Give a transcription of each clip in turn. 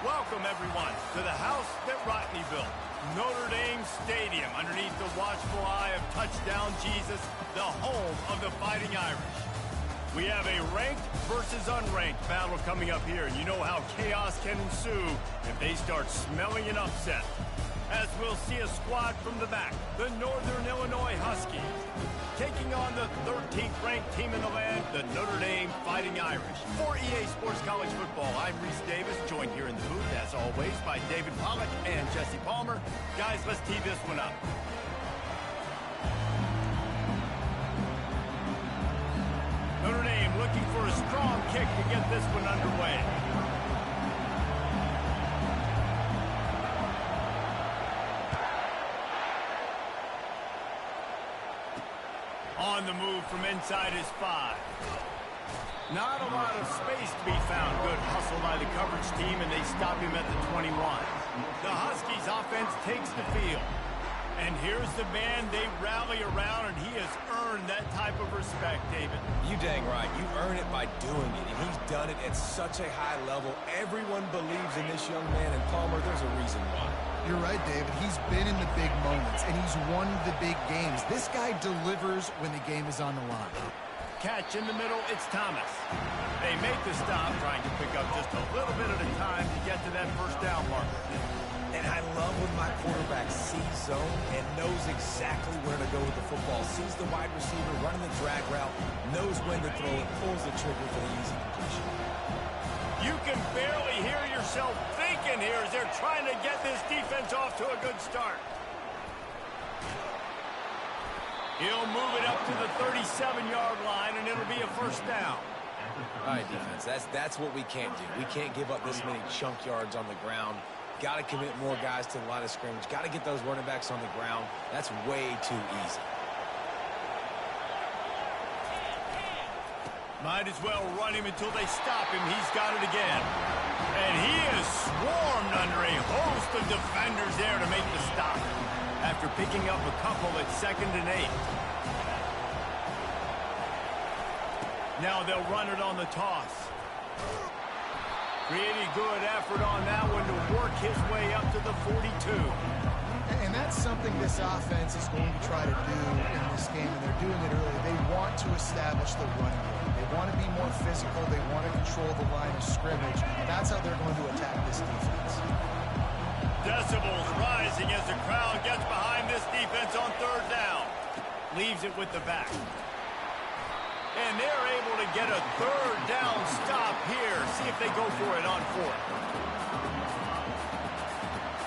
Welcome, everyone, to the house that Rodney built, Notre Dame Stadium, underneath the watchful eye of Touchdown Jesus, the home of the Fighting Irish. We have a ranked versus unranked battle coming up here, and you know how chaos can ensue if they start smelling an upset. As we'll see a squad from the back, the Northern Illinois Huskies, taking on the 13th ranked team in the land, the Notre Dame Fighting Irish. For EA Sports College Football, I'm Reese Davis, joined here in the booth, as always, by David Pollack and Jesse Palmer. Guys, let's tee this one up. Notre Dame looking for a strong kick to get this one underway. On the move from inside his 5. Not a lot of space to be found. Good hustle by the coverage team, and they stop him at the 21. The Huskies offense takes the field. And here's the man they rally around, and he has earned that type of respect, David. You dang right. You earn it by doing it, and he's done it at such a high level. Everyone believes in this young man, and Palmer, there's a reason why. You're right, David. He's been in the big moments, and he's won the big games. This guy delivers when the game is on the line. Catch in the middle, it's Thomas. They make the stop, trying to pick up just a little bit at a time to get to that first down marker. And I love when my quarterback sees zone and knows exactly where to go with the football. Sees the wide receiver running the drag route, knows when to throw it, pulls the trigger for the easy completion. You can barely hear yourself thinking here as they're trying to get this defense off to a good start. He'll move it up to the 37-yard line, and it'll be a first down. All right, defense, that's what we can't do. We can't give up this many chunk yards on the ground. Got to commit more guys to the line of scrimmage. Got to get those running backs on the ground. That's way too easy. Might as well run him until they stop him. He's got it again. And he is swarmed under a host of defenders there to make the stop. After picking up a couple at 2nd and 8. Now they'll run it on the toss. Pretty good effort on that one to work his way up to the 42. And that's something this offense is going to try to do in this game, and they're doing it early. They want to establish the run game. They want to be more physical. They want to control the line of scrimmage. That's how they're going to attack this defense. Decibels rising as the crowd gets behind this defense on 3rd down. Leaves it with the back. And they're able to get a 3rd down stop here. See if they go for it on 4th.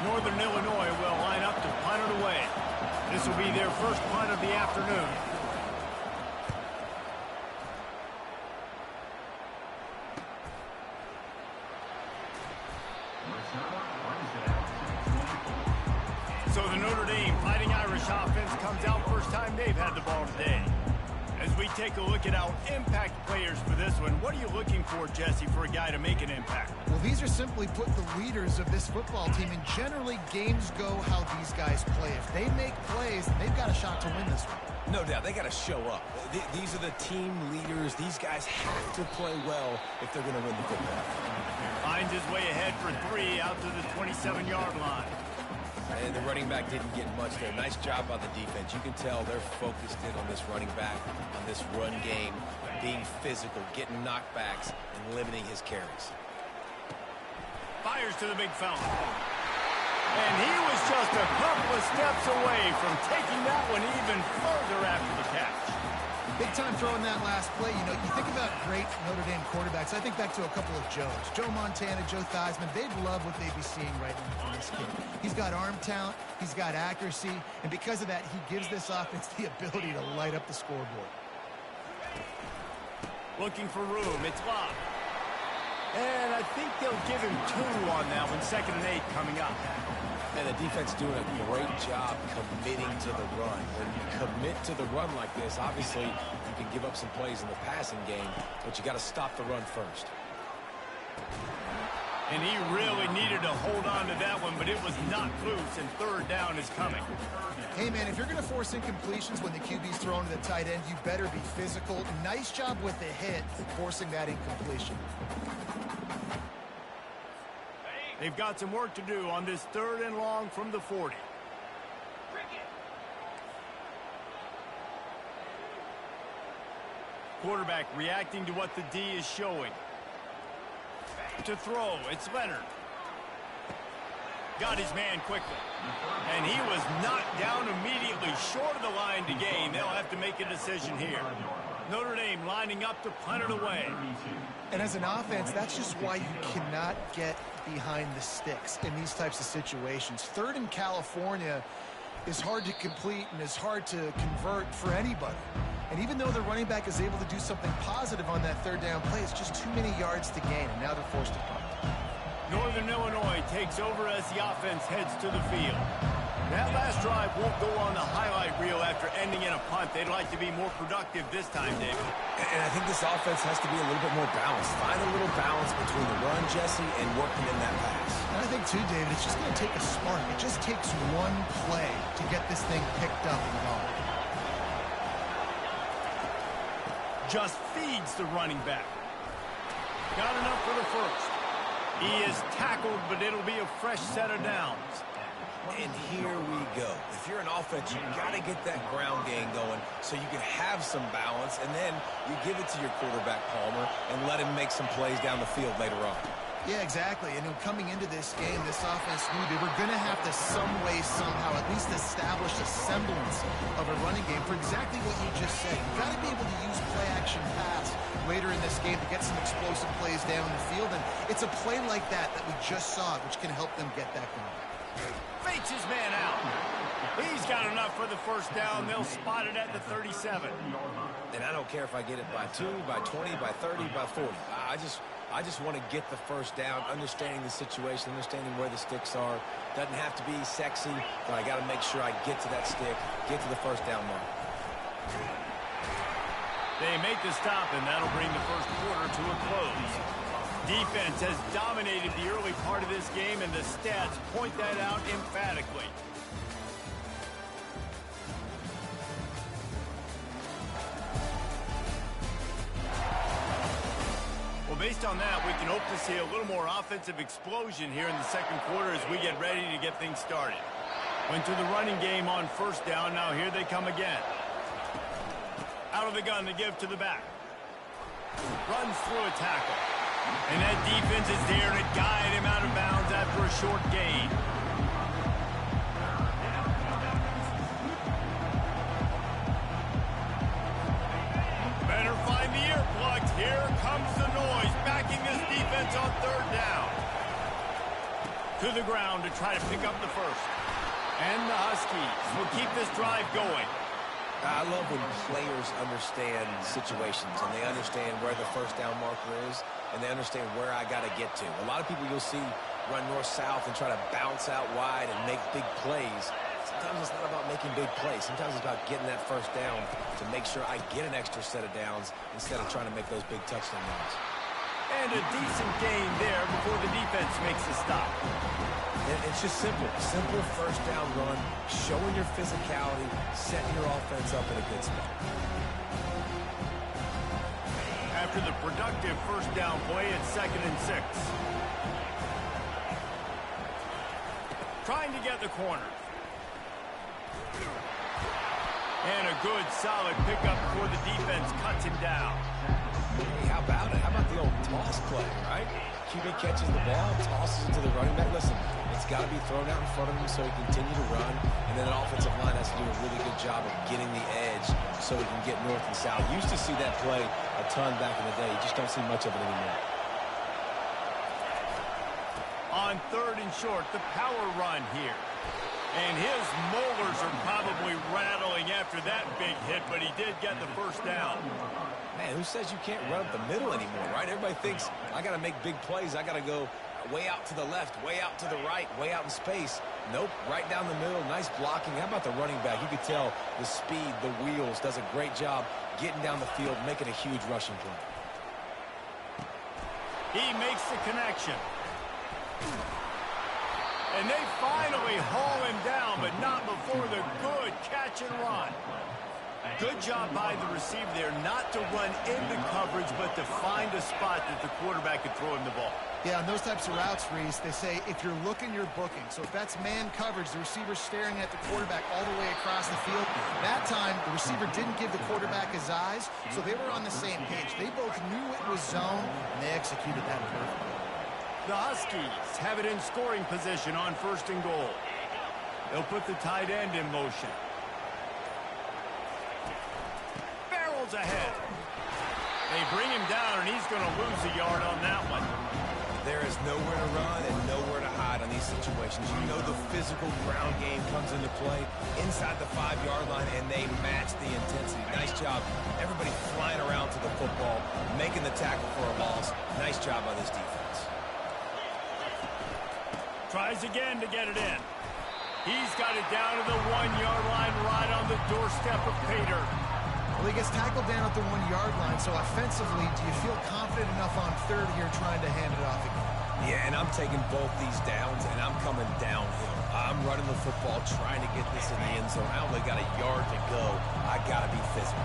Northern Illinois will line up to punt it away. This will be their first punt of the afternoon. So the Notre Dame Fighting Irish offense comes out first time they've had the ball today. As we take a look at our impact players for this one, what are you looking for, Jesse, for a guy to make an impact? Well, these are simply put the leaders of this football team, and generally games go how these guys play. If they make plays, they've got a shot to win this one. No doubt, they got to show up. These are the team leaders. These guys have to play well if they're going to win the football. Finds his way ahead for 3 out to the 27-yard line. And the running back didn't get much there. Nice job by the defense. You can tell they're focused in on this running back, on this run game, being physical, getting knockbacks, and limiting his carries. Fires to the big fella. And he was just a couple of steps away from taking that one even further after the catch. Big time throwing that last play. You know, you think about great Notre Dame quarterbacks. I think back to a couple of Joes. Joe Montana, Joe Theismann. They'd love what they'd be seeing right now from this kid. He's got arm talent. He's got accuracy. And because of that, he gives this offense the ability to light up the scoreboard. Looking for room. It's locked. And I think they'll give him 2 on that one. 2nd and 8 coming up. And the defense doing a great job committing to the run. When you commit to the run like this, obviously you can give up some plays in the passing game, but you got to stop the run first. And he really needed to hold on to that one, but it was knocked loose, and 3rd down is coming. Hey, man, if you're going to force incompletions when the QB's throwing to the tight end, you better be physical. Nice job with the hit, forcing that incompletion. They've got some work to do on this 3rd and long from the 40. Quarterback reacting to what the D is showing. To throw, it's Leonard. Got his man quickly. And he was knocked down immediately short of the line to gain. They'll have to make a decision here. Notre Dame lining up to punt it away. And as an offense, that's just why you cannot get behind the sticks in these types of situations. 3rd in California is hard to complete and is hard to convert for anybody. And even though the running back is able to do something positive on that 3rd down play, it's just too many yards to gain, and now they're forced to punt. Northern Illinois takes over as the offense heads to the field. That last drive won't go on the highlight reel after ending in a punt. They'd like to be more productive this time, David. And I think this offense has to be a little bit more balanced. Find a little balance between the run, Jesse, and working in that pass. And I think, too, David, it's just going to take a spark. It just takes one play to get this thing picked up and going. Just feeds the running back. Got enough for the first. He is tackled, but it'll be a fresh set of downs. And here we go. If you're an offense, you got to get that ground game going so you can have some balance, and then you give it to your quarterback, Palmer, and let him make some plays down the field later on. Yeah, exactly. And coming into this game, this offense knew they were going to have to some way, somehow, at least establish a semblance of a running game for exactly what you just said. You've got to be able to use play-action pass later in this game to get some explosive plays down the field. And it's a play like that that we just saw, which can help them get that going. Fakes his man out. He's got enough for the first down. They'll spot it at the 37. And I don't care if I get it by 2, by 20, by 30, by 40. I just want to get the first down, understanding the situation, understanding where the sticks are. Doesn't have to be sexy, but I got to make sure I get to that stick, get to the first down mark. They make the stop, and that'll bring the first quarter to a close. Defense has dominated the early part of this game, and the stats point that out emphatically. Well, based on that, we can hope to see a little more offensive explosion here in the second quarter as we get ready to get things started. Went to the running game on first down. Now here they come again. Out of the gun to give to the back. Runs through a tackle. And that defense is there to guide him out of bounds after a short gain. Better find the earplugs. Here comes the noise, backing this defense on 3rd down. To the ground to try to pick up the first. And the Huskies will keep this drive going. I love when players understand situations and they understand where the first down marker is and they understand where I got to get to. A lot of people you'll see run north-south and try to bounce out wide and make big plays. Sometimes it's not about making big plays. Sometimes it's about getting that first down to make sure I get an extra set of downs instead of trying to make those big touchdown runs. And a decent gain there before the defense makes the stop. It's just simple. Simple first down run, showing your physicality, setting your offense up in a good spot. After the productive first down play, it's 2nd and 6. Trying to get the corner. And a good, solid pickup before the defense cuts him down. Hey, how about it? How about the old toss play, right? QB catches the ball, tosses it to the running back. Listen, it's got to be thrown out in front of him so he can continue to run. And then an offensive line has to do a really good job of getting the edge so he can get north and south. Used to see that play a ton back in the day. You just don't see much of it anymore. On 3rd and short, the power run here. And his molars are probably rattling after that big hit, but he did get the first down. Man, who says you can't run up the middle anymore, right? Everybody thinks, I got to make big plays. I got to go way out to the left, way out to the right, way out in space. Nope, right down the middle, nice blocking. How about the running back? You could tell the speed, the wheels, does a great job getting down the field, making a huge rushing play. He makes the connection. And they finally haul him down, but not before the good catch and run. Good job by the receiver there, not to run into coverage, but to find a spot that the quarterback could throw him the ball. Yeah, on those types of routes, Reese, they say if you're looking, you're booking. So if that's man coverage, the receiver's staring at the quarterback all the way across the field. That time, the receiver didn't give the quarterback his eyes, so they were on the same page. They both knew it was zone, and they executed that perfectly. The Huskies have it in scoring position on 1st and goal. They'll put the tight end in motion. Barrels ahead. They bring him down, and he's going to lose a yard on that one. There is nowhere to run and nowhere to hide on these situations. You know the physical ground game comes into play inside the 5-yard line, and they match the intensity. Nice job. Everybody flying around to the football, making the tackle for a loss. Nice job by this defense. Tries again to get it in. He's got it down to the 1-yard line right on the doorstep of Pater. Well, he gets tackled down at the 1-yard line, so offensively, do you feel confident enough on 3rd here trying to hand it off again? Yeah, and I'm taking both these downs, and I'm coming downhill. I'm running the football, trying to get this in the end zone. I only got a yard to go. I got to be physical.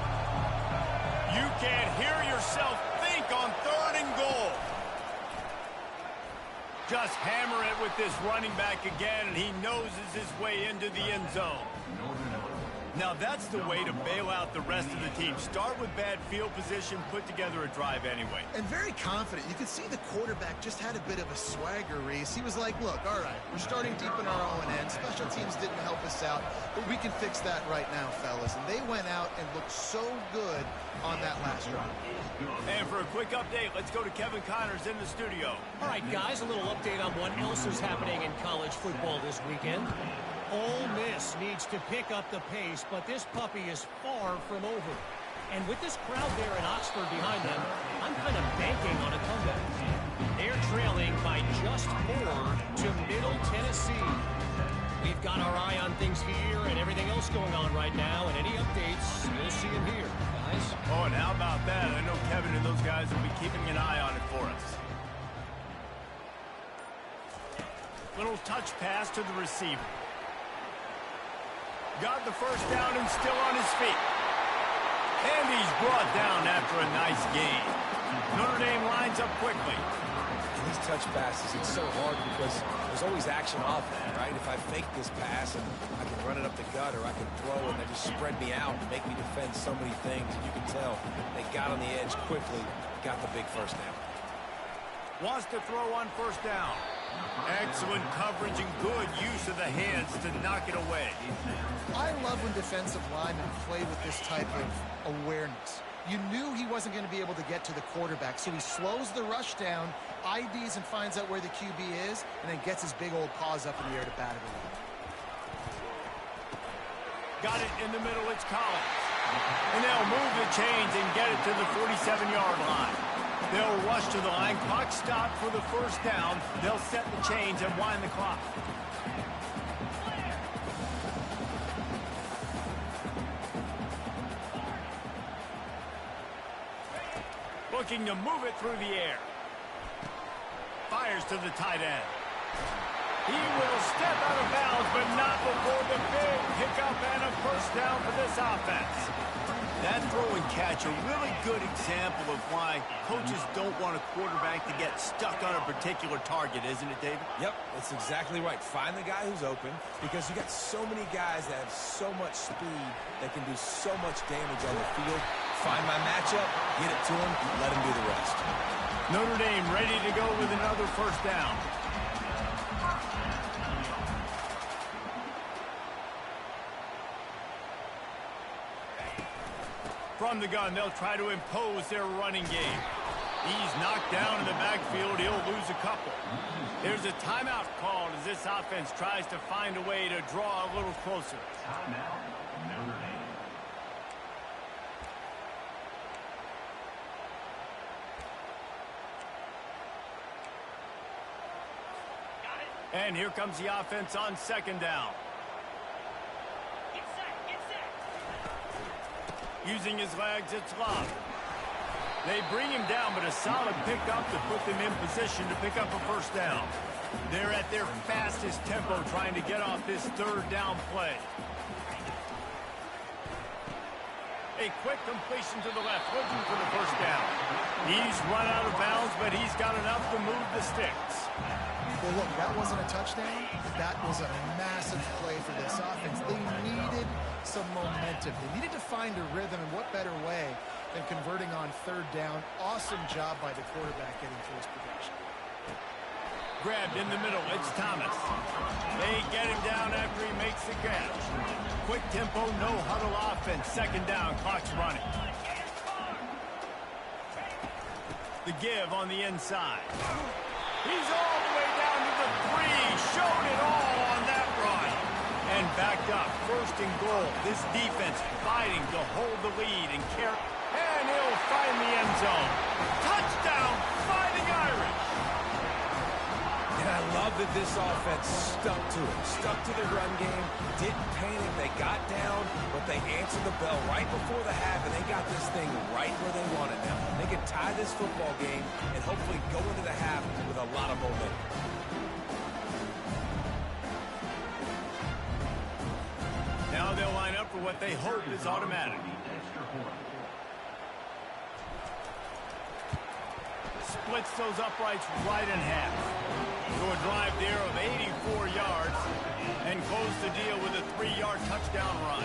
You can't hear yourself think on 3rd and goal. Just hammer it with this running back again, and he noses his way into the end zone. Now that's the way to bail out the rest of the team. Start with bad field position, put together a drive anyway. And very confident. You could see the quarterback just had a bit of a swagger, Reese. He was like, look, all right, we're starting deep in our own end. Special teams didn't help us out, but we can fix that right now, fellas. And they went out and looked so good on that last drive. And for a quick update, let's go to Kevin Connors in the studio. All right, guys, a little update on what else is happening in college football this weekend. Ole Miss needs to pick up the pace, but this puppy is far from over. And with this crowd there in Oxford behind them, I'm kind of banking on a comeback. They're trailing by just 4 to Middle Tennessee. We've got our eye on things here and everything else going on right now, and any updates, you'll see them here, guys. Oh, and how about that? I know Kevin and those guys will be keeping an eye on it for us. Little touch pass to the receiver. Got the first down and still on his feet. And he's brought down after a nice gain. Notre Dame lines up quickly. And these touch passes, it's so hard because there's always action off that, right? If I fake this pass and I can run it up the gut or I can throw and they just spread me out and make me defend so many things. And you can tell they got on the edge quickly, got the big first down. Wants to throw on 1st down. Excellent coverage and good use of the hands to knock it away. I love when defensive linemen play with this type of awareness. You knew he wasn't going to be able to get to the quarterback, so he slows the rush down, IDs and finds out where the QB is, and then gets his big old paws up in the air to bat it away. Got it in the middle, it's Collins. And they'll move the chains and get it to the 47-yard line. They'll rush to the line. Clock stopped for the 1st down. They'll set the chains and wind the clock. Looking to move it through the air. Fires to the tight end. He will step out of bounds, but not before the big pickup and a 1st down for this offense. That throw and catch, a really good example of why coaches don't want a quarterback to get stuck on a particular target, isn't it, David? Yep, that's exactly right. Find the guy who's open because you got so many guys that have so much speed that can do so much damage on the field. Find my matchup, get it to him, let him do the rest. Notre Dame ready to go with another 1st down. From the gun, they'll try to impose their running game. He's knocked down in the backfield. He'll lose a couple. There's a timeout called as this offense tries to find a way to draw a little closer. Timeout, Notre Dame. And here comes the offense on 2nd down. Using his legs, it's Love. They bring him down, but a solid pickup to put them in position to pick up a 1st down. They're at their fastest tempo trying to get off this 3rd down play. A quick completion to the left, looking for the first down. He's run out of bounds, but he's got enough to move the sticks. Well, look, that wasn't a touchdown. That was a massive play for this offense. They needed some momentum. They needed to find a rhythm, and what better way than converting on third down. Awesome job by the quarterback getting to his progression. Grabbed in the middle, it's Thomas. They get him down after he makes the catch. Quick tempo, no huddle offense. Second down, clock's running. The give on the inside. He's all the way down to the 3. Showed it all on that run. And backed up, first and goal. This defense fighting to hold the lead and carry. And he'll find the end zone. Touchdown, Fighting Irish. And I love that this offense stuck to it. Stuck to the run game. Didn't panic. They got down, but they answered the bell right before the half, and they got this thing right where they want it now. They can tie this football game and hopefully go into the half with a lot of momentum. Now they'll line up for what they hope is automatic. Splits those uprights right in half. So a drive there of 84 yards and close the deal with a 3-yard touchdown run.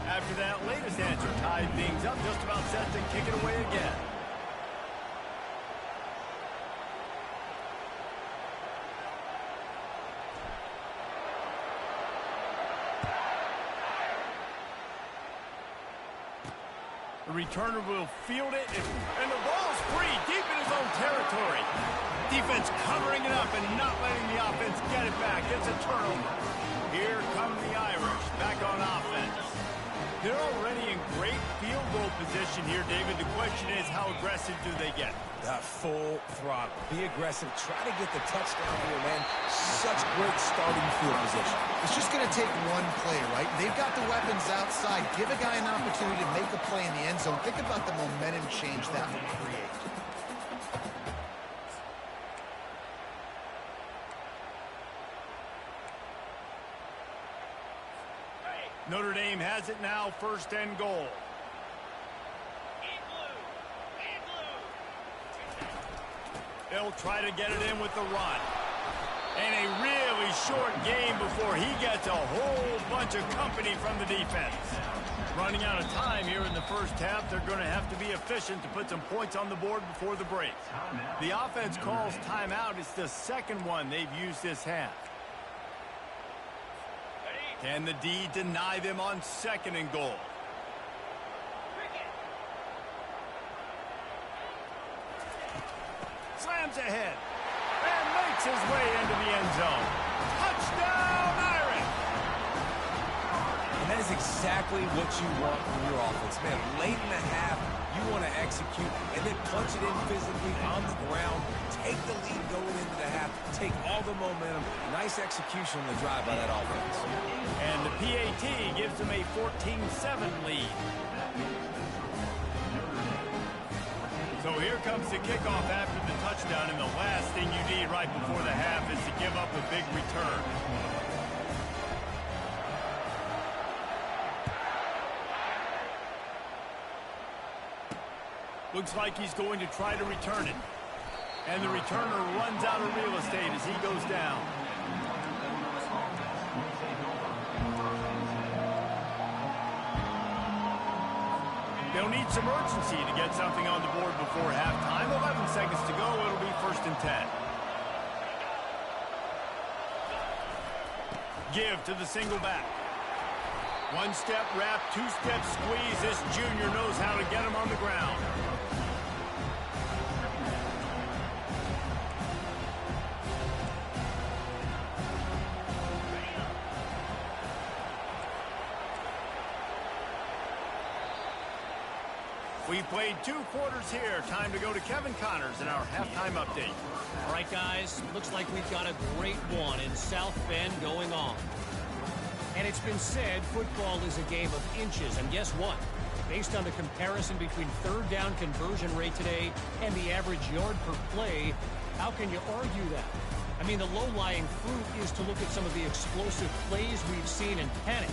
After that latest answer tied things up, just about set to kick it away again. The returner will field it, and the ball's free, deep in his own territory. Defense covering it up and not letting the offense get it back. It's a turnover. Here come the Irish, back on offense. They're already in great field goal position here, David. The question is, how aggressive do they get? Full throttle. Be aggressive. Try to get the touchdown here, man. Such great starting field position. It's just going to take one play, right? They've got the weapons outside. Give a guy an opportunity to make a play in the end zone. Think about the momentum change that will create. Notre Dame has it now, first and goal. They'll try to get it in with the run. And a really short game before he gets a whole bunch of company from the defense. Running out of time here in the first half. They're going to have to be efficient to put some points on the board before the break. The offense calls timeout. It's the second one they've used this half. Can the D deny them on second and goal? Slams ahead and makes his way into the end zone. Touchdown, Irish! And that is exactly what you want from your offense, man. Late in the half, you want to execute and then punch it in physically on the ground. Take the lead going into the half. Take all the momentum. Nice execution on the drive by that offense. And the PAT gives them a 14-7 lead. So here comes the kickoff after the touchdown, and the last thing you need right before the half is to give up a big return. Looks like he's going to try to return it. And the returner runs out of real estate as he goes down. They'll need some urgency to get something on the board before halftime. 11 seconds to go. It'll be 1st and 10. Give to the single back. One step wrap, two-step squeeze. This junior knows how to get him on the ground. We've played 2 quarters here. Time to go to Kevin Connors in our halftime update. All right, guys, looks like we've got a great one in South Bend going on. And it's been said football is a game of inches, and guess what? Based on the comparison between third down conversion rate today and the average yard per play, how can you argue that? I mean, the low-lying fruit is to look at some of the explosive plays we've seen and panic.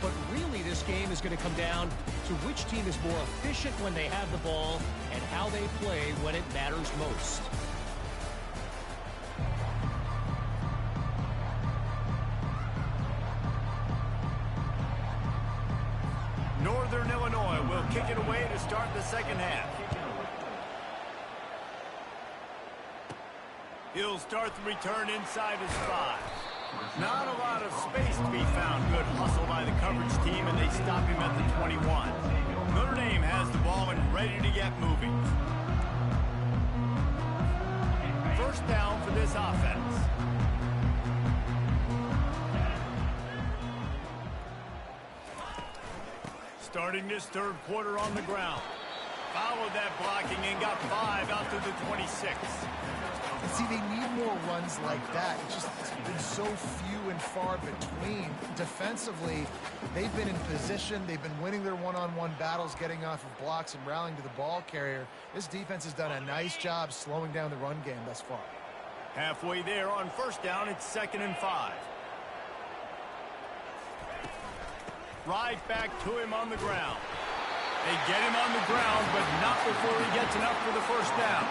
But really, this game is going to come down to which team is more efficient when they have the ball and how they play when it matters most. Northern Illinois will kick it away to start the second half. He'll start the return inside his 5. Not a lot of space to be found. Good hustle by the coverage team, and they stop him at the 21. Notre Dame has the ball and ready to get moving. First down for this offense. Starting this third quarter on the ground. Followed that blocking and got 5 out to the 26. See, they need more runs like that. It's just been so few and far between. Defensively, they've been in position. They've been winning their one-on-one battles, getting off of blocks and rallying to the ball carrier. This defense has done a nice job slowing down the run game thus far. Halfway there on first down, it's 2nd and 5. Right back to him on the ground. They get him on the ground, but not before he gets enough for the first down.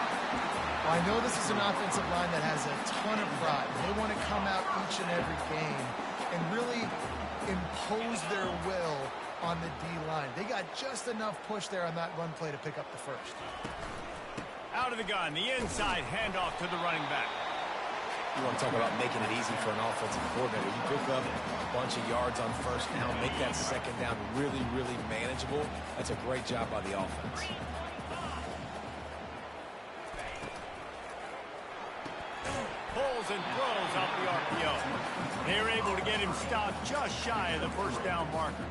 Well, I know this is an offensive line that has a ton of pride. They want to come out each and every game and really impose their will on the D-line. They got just enough push there on that run play to pick up the first. Out of the gun, the inside handoff to the running back. You want to talk about making it easy for an offensive coordinator. You pick up a bunch of yards on first down, make that second down really, really manageable. That's a great job by the offense. Pulls and throws off the RPO. They're able to get him stopped just shy of the first down marker.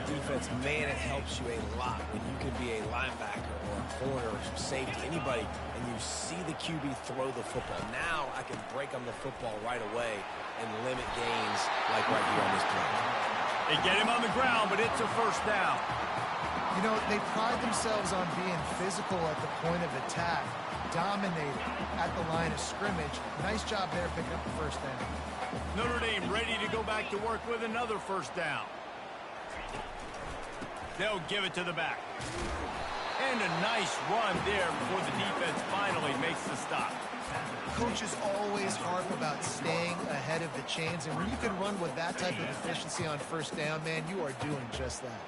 Defense, man, it helps you a lot when you can be a linebacker or a corner or safety, anybody, and you see the QB throw the football. Now I can break on the football right away and limit gains like right here on this play. They get him on the ground, but it's a first down. You know, they pride themselves on being physical at the point of attack, dominating at the line of scrimmage. Nice job there picking up the first down. Notre Dame ready to go back to work with another first down. They'll give it to the back. And a nice run there before the defense finally makes the stop. Coaches always harp about staying ahead of the chains, and when you can run with that type of efficiency on first down, man, you are doing just that.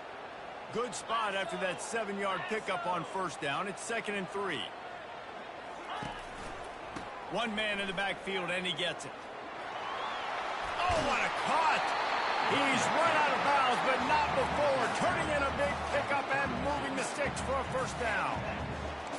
Good spot after that 7-yard pickup on first down. It's 2nd and 3. One man in the backfield, and he gets it. Oh, what a cut! He's run out of bounds, but not before. Turning in a big pickup and moving the sticks for a first down.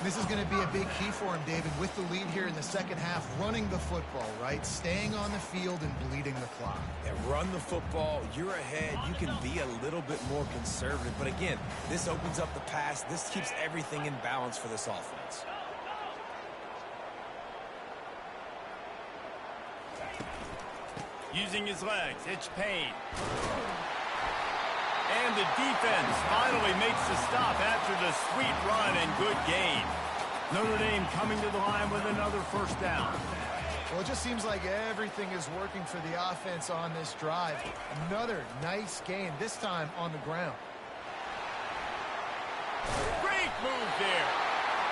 This is going to be a big key for him, David, with the lead here in the second half, running the football, right? Staying on the field and bleeding the clock. Yeah, run the football. You're ahead. You can be a little bit more conservative. But again, this opens up the pass. This keeps everything in balance for this offense. Using his legs, it's Payne. And the defense finally makes the stop after the sweet run and good gain. Notre Dame coming to the line with another first down. Well, it just seems like everything is working for the offense on this drive. Another nice gain, this time on the ground. Great move there.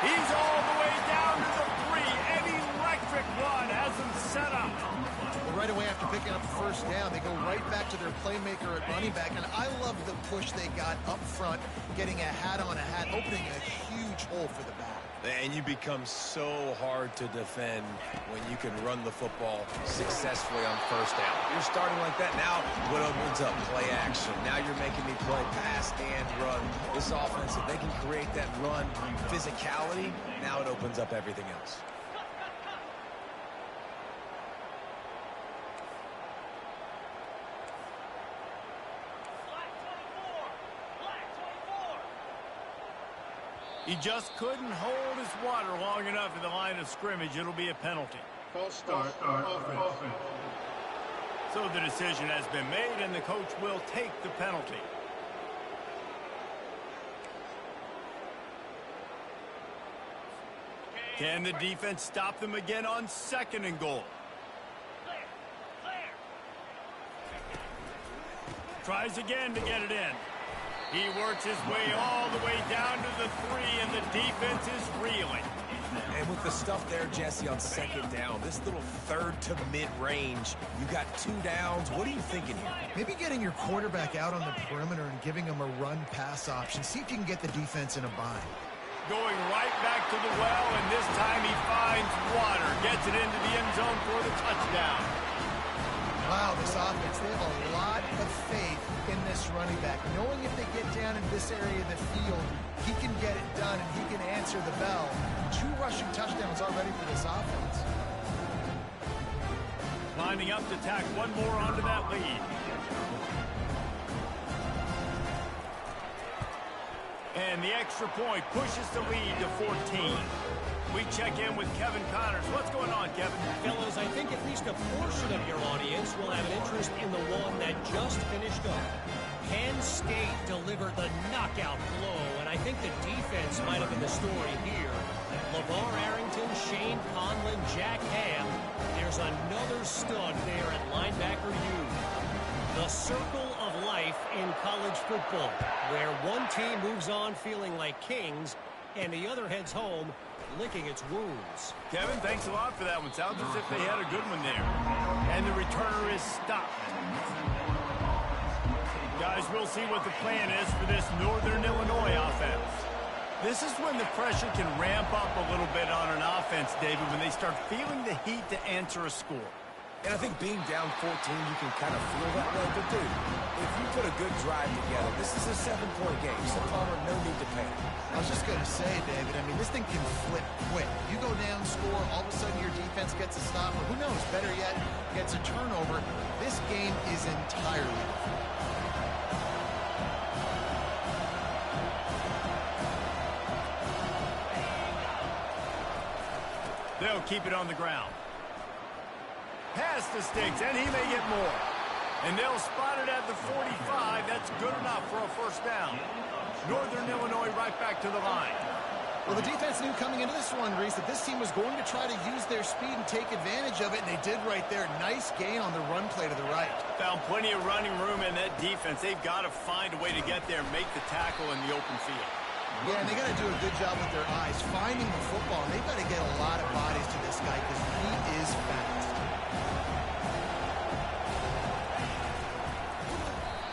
He's all the way down to the 3. An electric run has him set up. Right away after picking up the first down, they go right back to their playmaker at running back, and I love the push they got up front, getting a hat on a hat, opening a huge hole for the back. And you become so hard to defend when you can run the football successfully on first down. You're starting like that. Now what opens up? Play action. Now you're making me play pass and run. This offense, if they can create that run physicality, now it opens up everything else. He just couldn't hold his water long enough in the line of scrimmage. It'll be a penalty. False start, offense. So the decision has been made, and the coach will take the penalty. Can the defense stop them again on 2nd and goal? Tries again to get it in. He works his way all the way down to the 3, and the defense is reeling. And with the stuff there, Jesse, on 2nd down, this little 3rd to mid-range, you got 2 downs. What are you thinking here? Maybe getting your quarterback out on the perimeter and giving him a run-pass option. See if you can get the defense in a bind. Going right back to the well, and this time he finds water. Gets it into the end zone for the touchdown. Wow, this offense, they have a lot of faith in this running back. Knowing if they get down in this area of the field, he can get it done and he can answer the bell. 2 rushing touchdowns already for this offense. Lining up to tack one more onto that lead. And the extra point pushes the lead to 14. We check in with Kevin Connors. What's going on, Kevin? Fellas, I think at least a portion of your audience will have an interest in the one that just finished up. Penn State delivered the knockout blow, and I think the defense might have been the story here. LeVar Arrington, Shane Conlon, Jack Ham. There's another stud there at linebacker U. The circle of life in college football, where one team moves on feeling like kings, and the other heads home licking its wounds. Kevin, thanks a lot for that one. Sounds as if they had a good one there. And the returner is stopped. Guys, we'll see what the plan is for this Northern Illinois offense. This is when the pressure can ramp up a little bit on an offense, David, when they start feeling the heat to answer a score. And I think being down 14, you can kind of feel that way. But, dude, if you put a good drive together, this is a 7-point game. So, Palmer, no need to panic. I was just going to say, David, I mean, this thing can flip quick. You go down, score, all of a sudden your defense gets a stop, or who knows, better yet, gets a turnover. This game is entirely different. They'll keep it on the ground. Pass the sticks, and he may get more. And they'll spot it at the 45. That's good enough for a first down. Northern Illinois right back to the line. Well, the defense knew coming into this one, Reese, that this team was going to try to use their speed and take advantage of it, and they did right there. Nice gain on the run play to the right. Found plenty of running room in that defense. They've got to find a way to get there and make the tackle in the open field. Yeah, and they got to do a good job with their eyes, finding the football. And they've got to get a lot of bodies to this guy because he is fast.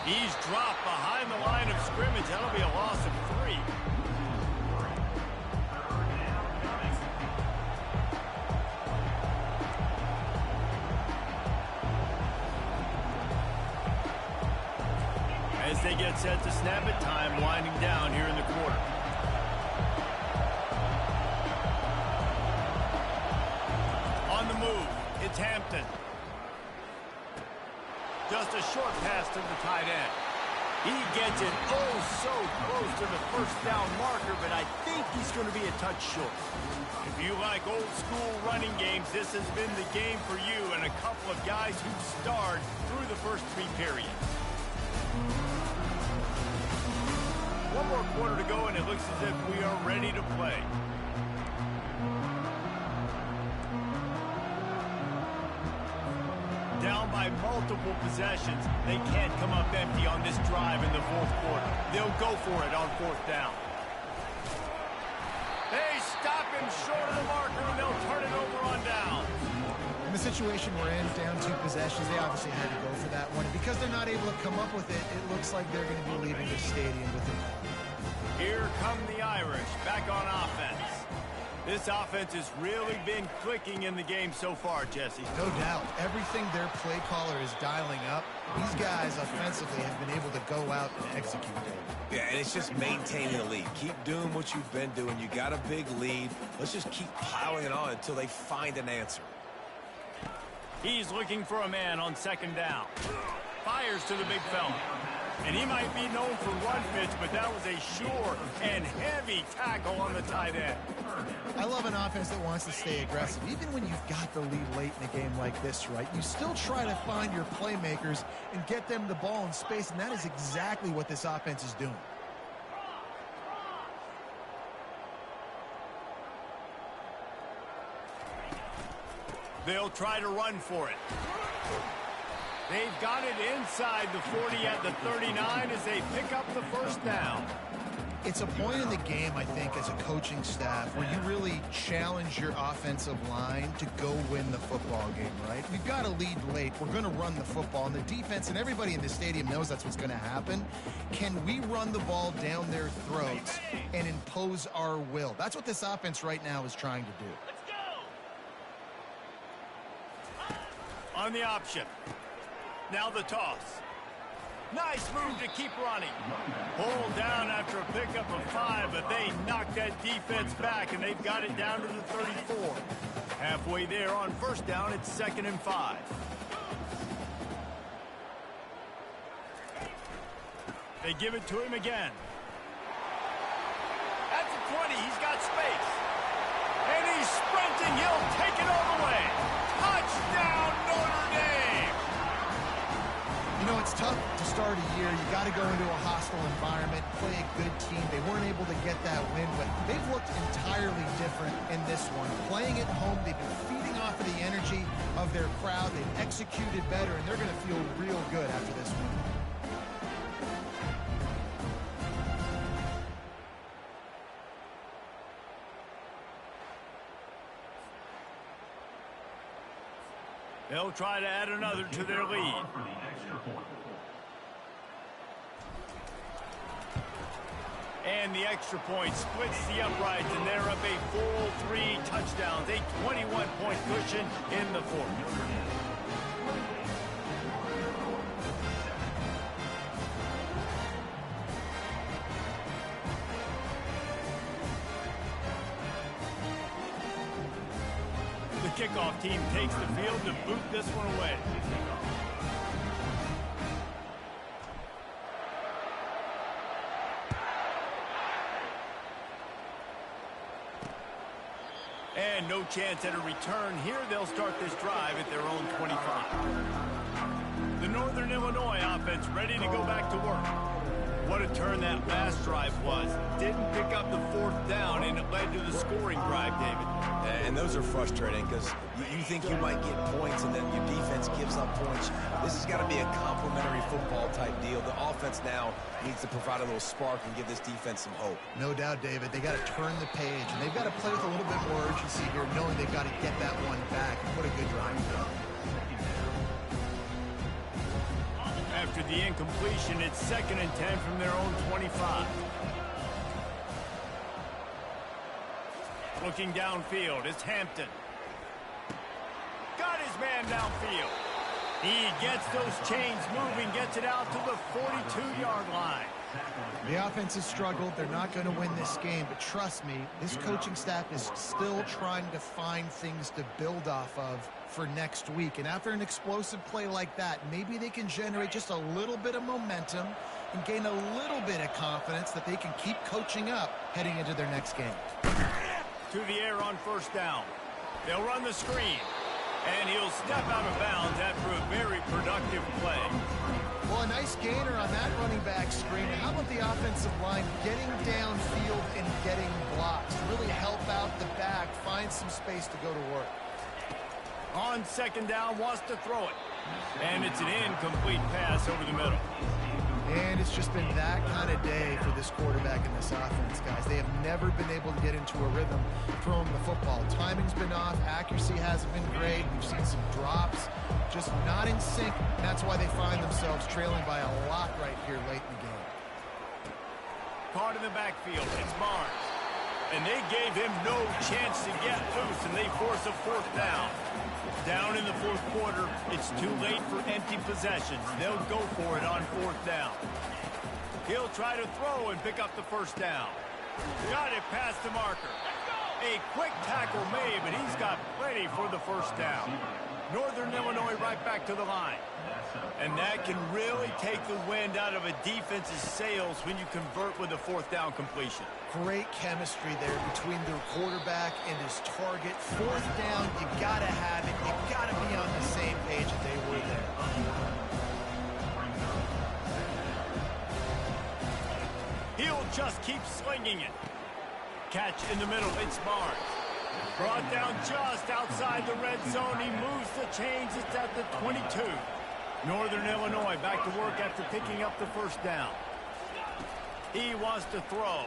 He's dropped behind the line of scrimmage. That'll be a loss of 3. As they get set to snap it, time winding down here in the quarter. On the move, it's Hampton. Just a short pass to the tight end. He gets it oh so close to the first down marker, but I think he's going to be a touch short. If you like old school running games, this has been the game for you and a couple of guys who starred through the first 3 periods. One more quarter to go, and it looks as if we are ready to play. Down by multiple possessions, they can't come up empty on this drive in the 4th quarter. They'll go for it on 4th down. They stop him short of the marker, and they'll turn it over on down. In the situation we're in, down 2 possessions, they obviously had to go for that one. And because they're not able to come up with it, it looks like they're going to be leaving the stadium with it. Here come the Irish, back on offense. This offense has really been clicking in the game so far, Jesse. No doubt. Everything their play caller is dialing up, these guys offensively have been able to go out and execute. Yeah, and it's just maintaining the lead. Keep doing what you've been doing. You got a big lead. Let's just keep piling it on until they find an answer. He's looking for a man on 2nd down. Fires to the big fella. And he might be known for run fits, but that was a sure and heavy tackle on the tight end. I love an offense that wants to stay aggressive. Even when you've got the lead late in a game like this, right? You still try to find your playmakers and get them the ball in space, and that is exactly what this offense is doing. They'll try to run for it. They've got it inside the 40 at the 39 as they pick up the first down. It's a point in the game, I think, as a coaching staff where you really challenge your offensive line to go win the football game, right? We've got to lead late. We're going to run the football. And the defense and everybody in the stadium knows that's what's going to happen. Can we run the ball down their throats and impose our will? That's what this offense right now is trying to do. Let's go! On the option. Now the toss. Nice move to keep running. Pulled down after a pickup of 5, but they knocked that defense back, and they've got it down to the 34. Halfway there on first down, it's 2nd and 5. They give it to him again. At the 20, he's got space. And he's sprinting. He'll take it all the way. Touchdown, Notre Dame! You know, it's tough to start a year. You got to go into a hostile environment, play a good team. They weren't able to get that win, but they've looked entirely different in this one. Playing at home, they've been feeding off of the energy of their crowd. They've executed better, and they're going to feel real good after this win. They'll try to add another to their lead. And the extra point splits the uprights, and they're up a full 3 touchdowns, a 21-point cushion in the fourth. The kickoff team takes the field to boot this one away. And no chance at a return here. They'll start this drive at their own 25. The Northern Illinois offense ready to go back to work. What a turn that last drive was. Didn't pick up the 4th down, and it led to the scoring drive, David. And those are frustrating because you think you might get points and then your defense gives up points. This has got to be a complementary football type deal. The offense now needs to provide a little spark and give this defense some hope. No doubt, David. They got to turn the page, and they've got to play with a little bit more urgency here, knowing they've got to get that one back and put a good drive together. After the incompletion, it's 2nd and 10 from their own 25. Looking downfield, it's Hampton. Got his man downfield. He gets those chains moving, gets it out to the 42-yard line. The offense has struggled. They're not going to win this game, but trust me, this coaching staff is still trying to find things to build off of for next week. And after an explosive play like that, maybe they can generate just a little bit of momentum and gain a little bit of confidence that they can keep coaching up heading into their next game. To the air on first down. They'll run the screen. And he'll step out of bounds after a very productive play. Well, a nice gainer on that running back screen. How about the offensive line getting downfield and getting blocks to really help out the back, find some space to go to work. On 2nd down, wants to throw it. And it's an incomplete pass over the middle. And it's just been that kind of day for this quarterback and this offense, guys. They have never been able to get into a rhythm throwing the football. Timing's been off. Accuracy hasn't been great. We've seen some drops, just not in sync. That's why they find themselves trailing by a lot right here late in the game. Caught in the backfield. It's Barnes. And they gave him no chance to get loose, and they force a 4th down. Down in the 4th quarter, it's too late for empty possessions. They'll go for it on 4th down. He'll try to throw and pick up the first down. Got it past the marker. A quick tackle made, but he's got plenty for the first down. Northern Illinois right back to the line. And that can really take the wind out of a defense's sails when you convert with a 4th down completion. Great chemistry there between their quarterback and his target. 4th down, you got to have it. You got to be on the same page if they were there. He'll just keep slinging it. Catch in the middle, it's Barnes. Brought down just outside the red zone. He moves the chains. It's at the 22. Northern Illinois back to work after picking up the first down. He wants to throw.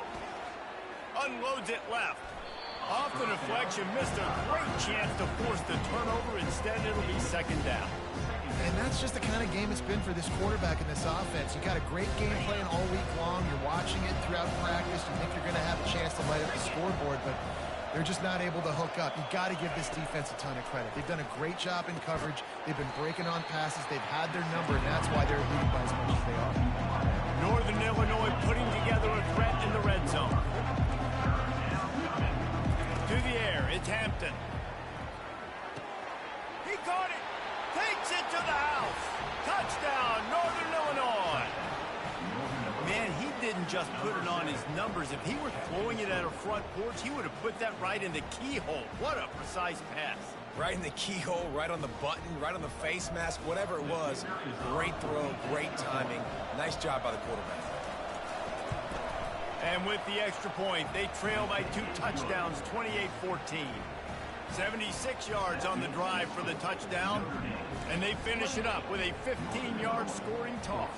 Unloads it left. Off the deflection, missed a great chance to force the turnover. Instead, it'll be second down. And that's just the kind of game it's been for this quarterback in this offense. You got a great game plan all week long. You're watching it throughout practice. You think you're going to have a chance to light up the scoreboard, but they're just not able to hook up. You got to give this defense a ton of credit. They've done a great job in coverage. They've been breaking on passes. They've had their number, and that's why they're leading by as much as they are. Northern Illinois putting together a threat in the red zone. To the air, it's Hampton. He caught it. Takes it to the house. Touchdown, Northern Illinois. Man, he didn't just put it on his numbers. If he were throwing it at a front porch, he would have put that right in the keyhole. What a precise pass. Right in the keyhole, right on the button, right on the face mask, whatever it was. Great throw, great timing. Nice job by the quarterback. And with the extra point, they trail by 2 touchdowns, 28-14. 76 yards on the drive for the touchdown, and they finish it up with a 15-yard scoring toss.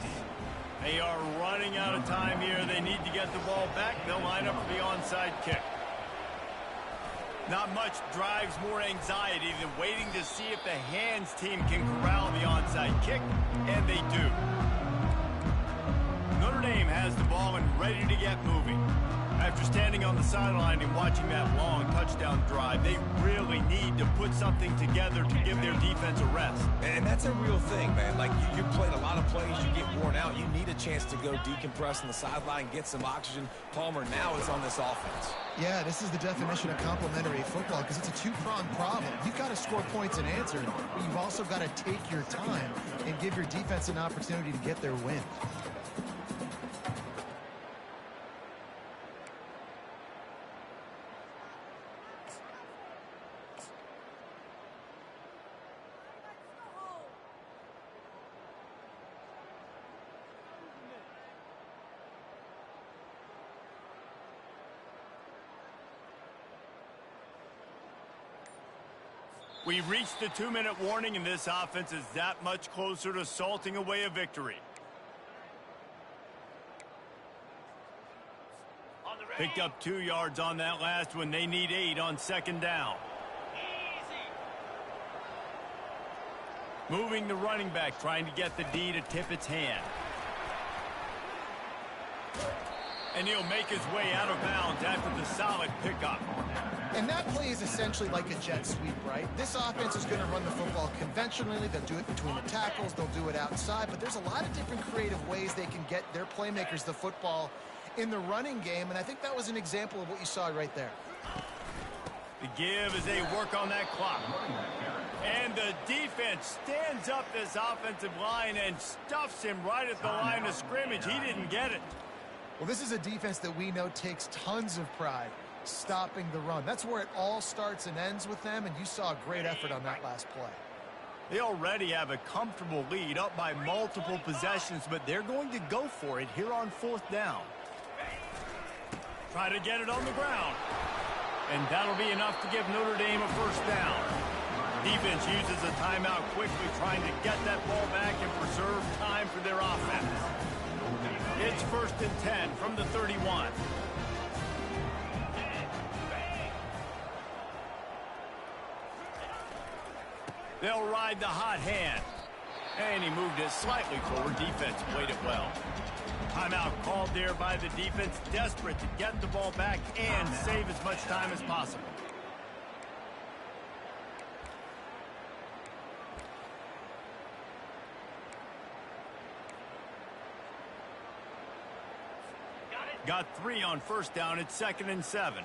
They are running out of time here. They need to get the ball back. They'll line up for the onside kick. Not much drives more anxiety than waiting to see if the hands team can corral the onside kick, and they do. Notre Dame has the ball and ready to get moving. After standing on the sideline and watching that long touchdown drive, they really need to put something together to give their defense a rest. And that's a real thing, man. Like, you played a lot of plays, you get worn out. You need a chance to go decompress on the sideline, get some oxygen. Palmer now is on this offense. Yeah, this is the definition of complementary football because it's a two-pronged problem. You've got to score points and answer, but you've also got to take your time and give your defense an opportunity to get their win. We've reached the 2-minute warning, and this offense is that much closer to salting away a victory. Picked up 2 yards on that last one. They need 8 on second down. Moving the running back, trying to get the D to tip its hand. And he'll make his way out of bounds after the solid pickup. And that play is essentially like a jet sweep, right? This offense is going to run the football conventionally. They'll do it between the tackles. They'll do it outside. But there's a lot of different creative ways they can get their playmakers the football in the running game. And I think that was an example of what you saw right there. The give as they work on that clock. And the defense stands up this offensive line and stuffs him right at the line of scrimmage. He didn't get it. Well, this is a defense that we know takes tons of pride stopping the run. That's where it all starts and ends with them, and you saw a great effort on that last play. They already have a comfortable lead up by multiple possessions, but they're going to go for it here on 4th down. Try to get it on the ground. And that'll be enough to give Notre Dame a first down. Defense uses a timeout quickly, trying to get that ball back and preserve time for their offense. It's 1st and 10 from the 31. They'll ride the hot hand. And he moved it slightly forward. Defense played it well. Timeout called there by the defense, desperate to get the ball back and save as much time as possible. Got 3 on first down. It's 2nd and 7.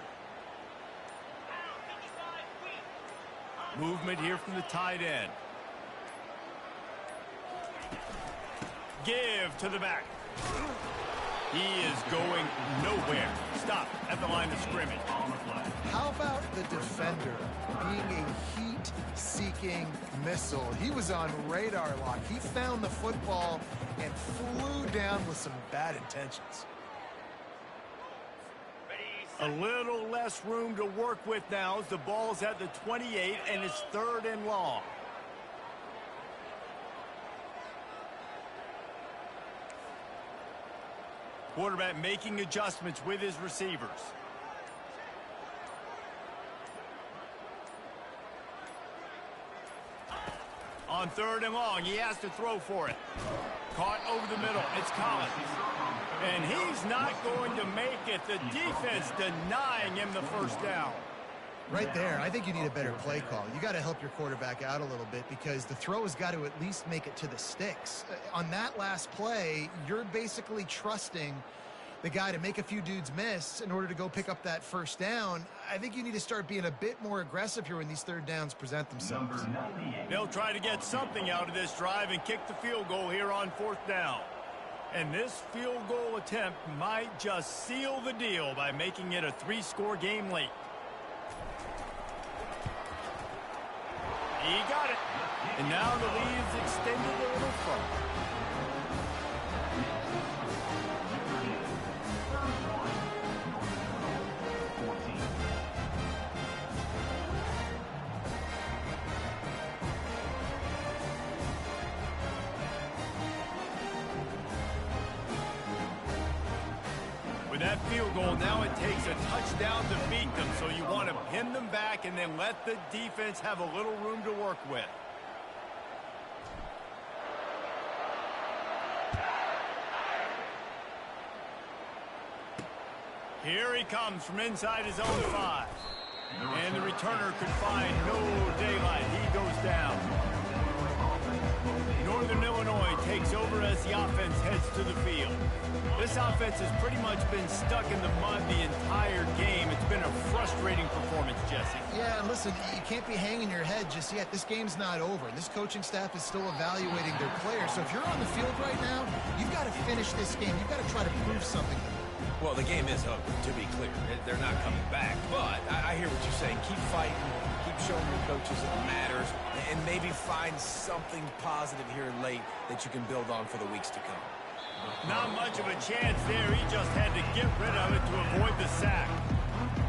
Movement here from the tight end. Give to the back. He is going nowhere. Stop at the line of scrimmage. How about the defender being a heat-seeking missile? He was on radar lock. He found the football and flew down with some bad intentions. Ready, A little less room to work with now as the ball's at the 28 and it's 3rd and long. Quarterback making adjustments with his receivers. On 3rd and long, he has to throw for it. Caught over the middle. It's Collins. And he's not going to make it. The defense denying him the first down. Right there, I think you need a better play call. You got to help your quarterback out a little bit because the throw has got to at least make it to the sticks. On that last play, you're basically trusting the guy to make a few dudes miss in order to go pick up that first down. I think you need to start being a bit more aggressive here when these 3rd downs present themselves. They'll try to get something out of this drive and kick the field goal here on 4th down. And this field goal attempt might just seal the deal by making it a 3-score game late. He got it. And now the lead is extended a little further. With that field goal, now it takes a touchdown to beat them, so you want to pin them back and then let the defense have a little room to work with. Here he comes from inside his own 5. And the returner could find no daylight. He goes down. Northern Illinois takes over as the offense heads to the field. This offense has pretty much been stuck in the mud the entire game. It's been a frustrating performance, Jesse. Yeah, and listen, you can't be hanging your head just yet. This game's not over. This coaching staff is still evaluating their players. So if you're on the field right now, you've got to finish this game. You've got to try to prove something to them. Well, the game is over, to be clear. They're not coming back. But I hear what you're saying. Keep fighting. Keep showing your coaches it matters. And maybe find something positive here late that you can build on for the weeks to come. Not much of a chance there. He just had to get rid of it to avoid the sack.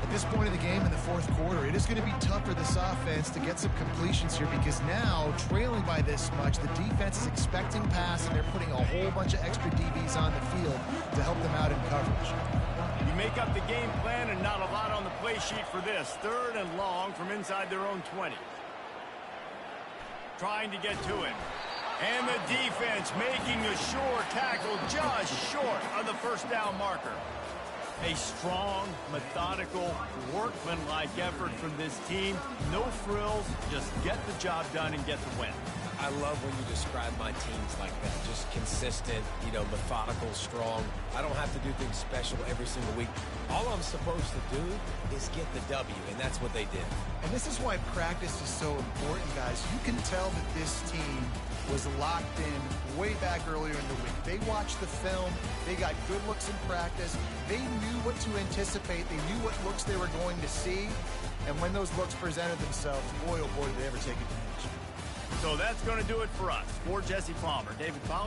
At this point of the game in the 4th quarter, it is going to be tough for this offense to get some completions here because now, trailing by this much, the defense is expecting pass and they're putting a whole bunch of extra DBs on the field to help them out in coverage. You make up the game plan and not a lot on the play sheet for this. 3rd and long from inside their own 20. Trying to get to it. And the defense making a sure tackle just short of the first down marker. A strong, methodical, workmanlike effort from this team. No frills, just get the job done and get the win. I love when you describe my teams like that. Just consistent, methodical, strong. I don't have to do things special every single week. All I'm supposed to do is get the W, and that's what they did. And this is why practice is so important, guys. You can tell that this team was locked in way back earlier in the week. They watched the film. They got good looks in practice. They knew what to anticipate. They knew what looks they were going to see. And when those looks presented themselves, boy, oh boy, did they ever take advantage. So that's going to do it for us. For Jesse Palmer, David Pollack.